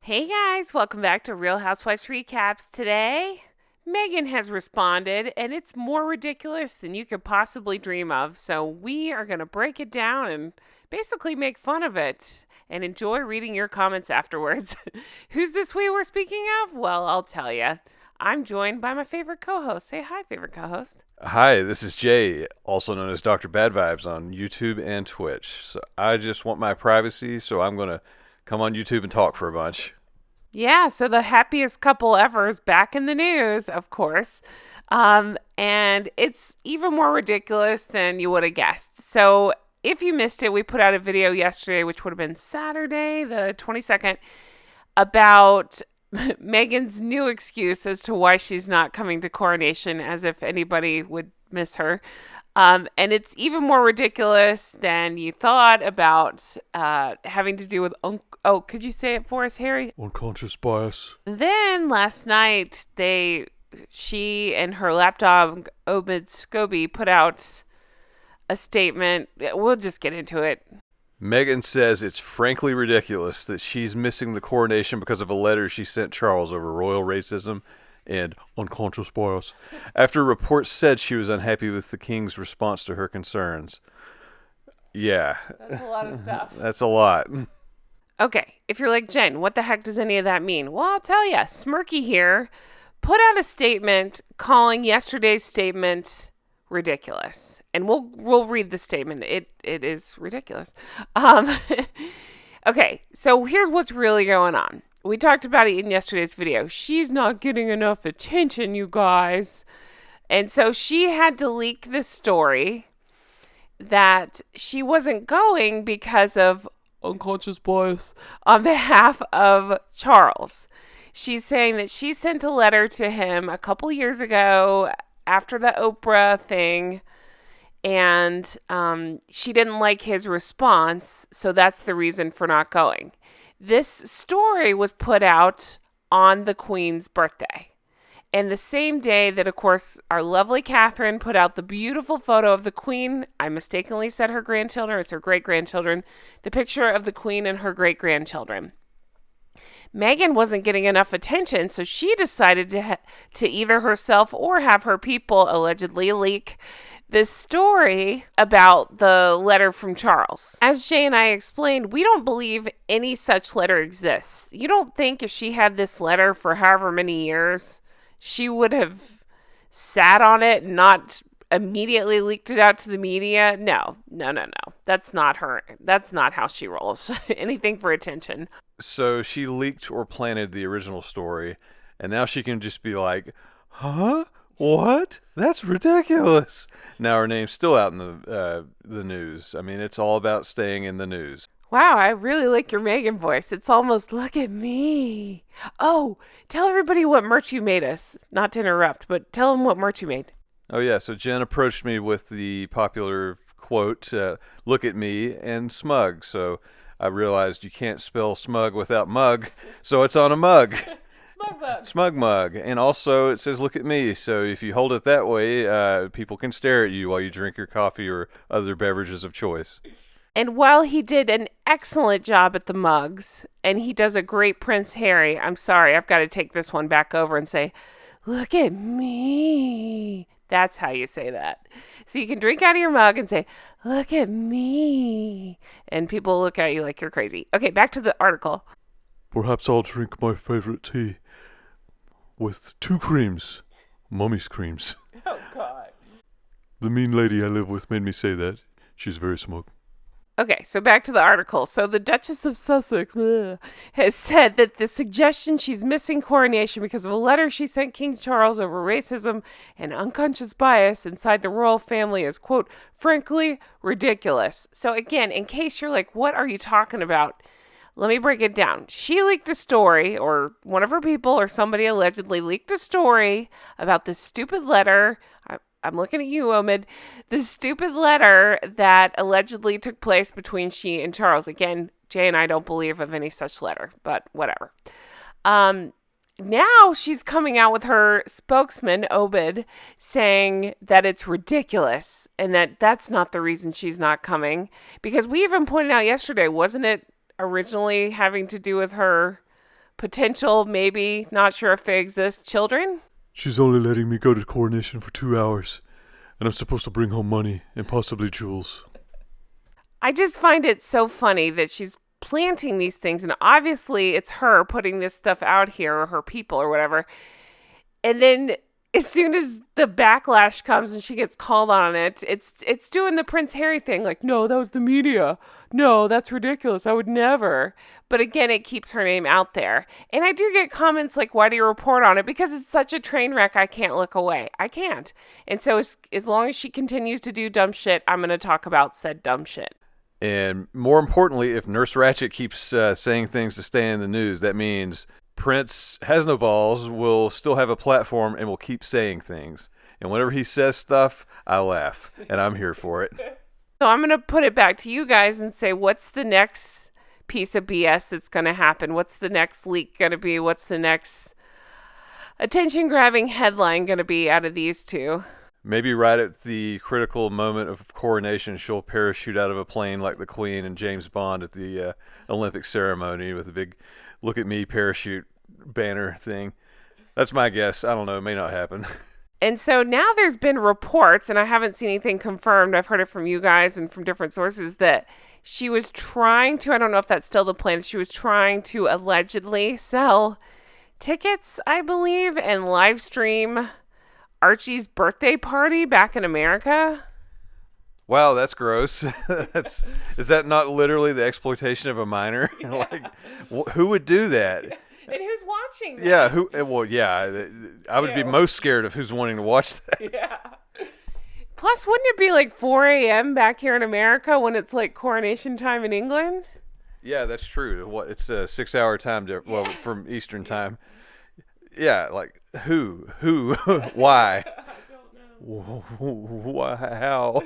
Hey guys, welcome back to Real Housewives Recaps. Today, Meghan has responded, and it's more ridiculous than you could possibly dream of. So we are going to break it down and basically make fun of it and enjoy reading your comments afterwards. Who's this we were speaking of? Well, I'll tell you. I'm joined by my favorite co-host. Say hi, favorite co-host. Hi, this is Jay, also known as Dr. Bad Vibes on YouTube and Twitch. So I just want my privacy, so I'm going to come on YouTube and talk for a bunch. Yeah, so the happiest couple ever is back in the news, of course. And it's even more ridiculous than you would have guessed. So if you missed it, we put out a video yesterday, which would have been Saturday, the 22nd, about Meghan's new excuse as to why she's not coming to Coronation, as if anybody would miss her. And it's even more ridiculous than you thought about having to do with... Oh, could you say it for us, Harry? Unconscious bias. Then last night, she and her lapdog, Obed Scobie, put out a statement. We'll just get into it. Meghan says it's frankly ridiculous that she's missing the coronation because of a letter she sent Charles over royal racism and unconscious bias, after reports said she was unhappy with the king's response to her concerns. Yeah. That's a lot of stuff. That's a lot. Okay, if you're like, Jen, what the heck does any of that mean? Well, I'll tell you. Smirky here put out a statement calling yesterday's statement ridiculous. And we'll read the statement. It is ridiculous. Okay, so here's what's really going on. We talked about it in yesterday's video. She's not getting enough attention, you guys. And so she had to leak this story that she wasn't going because of unconscious bias on behalf of Charles. She's saying that she sent a letter to him a couple years ago after the Oprah thing, and she didn't like his response, so that's the reason for not going. This story was put out on the Queen's birthday. And the same day that, of course, our lovely Catherine put out the beautiful photo of the Queen. I mistakenly said her grandchildren. It's her great-grandchildren. The picture of the Queen and her great-grandchildren. Meghan wasn't getting enough attention, so she decided to either herself or have her people allegedly leak this story about the letter from Charles. As Jay and I explained, we don't believe any such letter exists. You don't think if she had this letter for however many years, she would have sat on it and not immediately leaked it out to the media? No. That's not her. That's not how she rolls. Anything for attention. So she leaked or planted the original story, and now she can just be like, huh? What? That's ridiculous. Now her name's still out in the news. I mean, it's all about staying in the news. Wow, I really like your Meghan voice. It's almost, look at me. Oh, tell everybody what merch you made us. Not to interrupt, but tell them what merch you made. Oh, yeah. So Jen approached me with the popular quote, look at me, and smug. So I realized you can't spell smug without mug, so it's on a mug. Smug mug. Smug mug. And also it says look at me. So if you hold it that way, people can stare at you while you drink your coffee or other beverages of choice. And while he did an excellent job at the mugs, and he does a great Prince Harry, I'm sorry, I've got to take this one back over and say, look at me. That's how you say that. So you can drink out of your mug and say, look at me. And people look at you like you're crazy. Okay, back to the article. Perhaps I'll drink my favorite tea with 2 creams. Mummy's creams. Oh, God. The mean lady I live with made me say that. She's very smug. Okay, so back to the article. So the Duchess of Sussex has said that the suggestion she's missing coronation because of a letter she sent King Charles over racism and unconscious bias inside the royal family is, quote, frankly ridiculous. So again, in case you're like, what are you talking about? Let me break it down. She leaked a story, or one of her people or somebody allegedly leaked a story about this stupid letter. I'm looking at you, Omid. This stupid letter that allegedly took place between she and Charles. Again, Jay and I don't believe of any such letter, but whatever. Now she's coming out with her spokesman, Obed, saying that it's ridiculous and that that's not the reason she's not coming. Because we even pointed out yesterday, wasn't it originally having to do with her potential, maybe, not sure if they exist, children? She's only letting me go to Coronation for 2 hours, and I'm supposed to bring home money and possibly jewels. I just find it so funny that she's planting these things, and obviously it's her putting this stuff out here, or her people or whatever. And then as soon as the backlash comes and she gets called on it, it's doing the Prince Harry thing, like, no, that was the media. No, that's ridiculous. I would never. But again, it keeps her name out there. And I do get comments like, why do you report on it? Because it's such a train wreck, I can't look away. I can't. And so as long as she continues to do dumb shit, I'm going to talk about said dumb shit. And more importantly, if Nurse Ratched keeps saying things to stay in the news, that means Prince has no balls, will still have a platform, and will keep saying things. And whenever he says stuff, I laugh, and I'm here for it. So I'm going to put it back to you guys and say, what's the next piece of BS that's going to happen? What's the next leak going to be? What's the next attention-grabbing headline going to be out of these two? Maybe right at the critical moment of coronation, she'll parachute out of a plane like the Queen and James Bond at the Olympic ceremony with a big "look at me" parachute banner thing. That's my guess. I don't know. It may not happen. And so now there's been reports, and I haven't seen anything confirmed. I've heard it from you guys and from different sources that she was trying to, I don't know if that's still the plan, she was trying to allegedly sell tickets, I believe, and live stream Archie's birthday party back in America. Wow, that's gross. Is that not literally the exploitation of a minor? Yeah. Like, who would do that? And who's watching that? Yeah, well, yeah, I would be most scared of who's wanting to watch that. Yeah. Plus, wouldn't it be like 4 a.m. back here in America when it's like coronation time in England? Yeah, that's true. It's a 6-hour time difference, well, from Eastern time. Yeah, like, who, why? Why? How?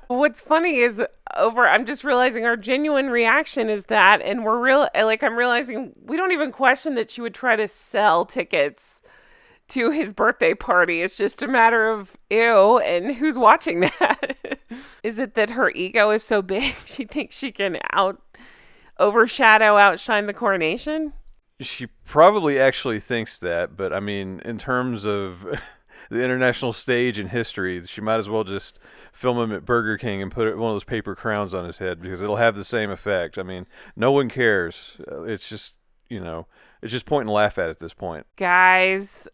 What's funny is I'm just realizing our genuine reaction is that, and I'm realizing we don't even question that she would try to sell tickets to his birthday party. It's just a matter of ew, and who's watching that? Is it that her ego is so big she thinks she can outshine the coronation? She probably actually thinks that, but I mean, in terms of the international stage and history, she might as well just film him at Burger King and put one of those paper crowns on his head, because it'll have the same effect. I mean, no one cares. It's just, it's just point and laugh at this point. Guys,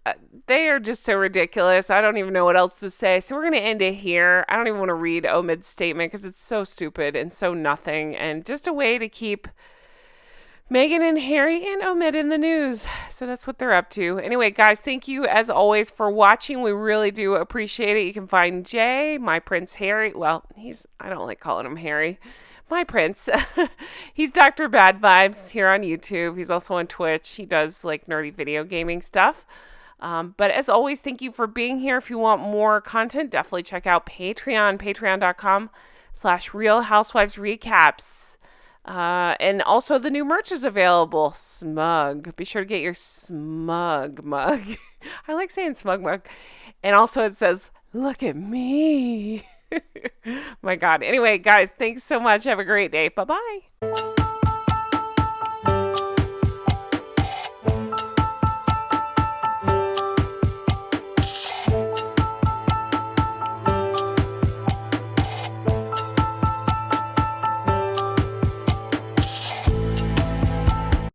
they are just so ridiculous. I don't even know what else to say. So we're going to end it here. I don't even want to read Omid's statement because it's so stupid and so nothing, and just a way to keep Meghan and Harry and Omid in the news. So that's what they're up to. Anyway, guys, thank you as always for watching. We really do appreciate it. You can find Jay, my Prince Harry. Well, I don't like calling him Harry. My Prince. He's Dr. Bad Vibes here on YouTube. He's also on Twitch. He does like nerdy video gaming stuff. But as always, thank you for being here. If you want more content, definitely check out Patreon, patreon.com/Real Housewives Recaps. And also the new merch is available. Smug. Be sure to get your smug mug. I like saying smug mug. And also it says, look at me. My God. Anyway, guys, thanks so much. Have a great day. Bye-bye.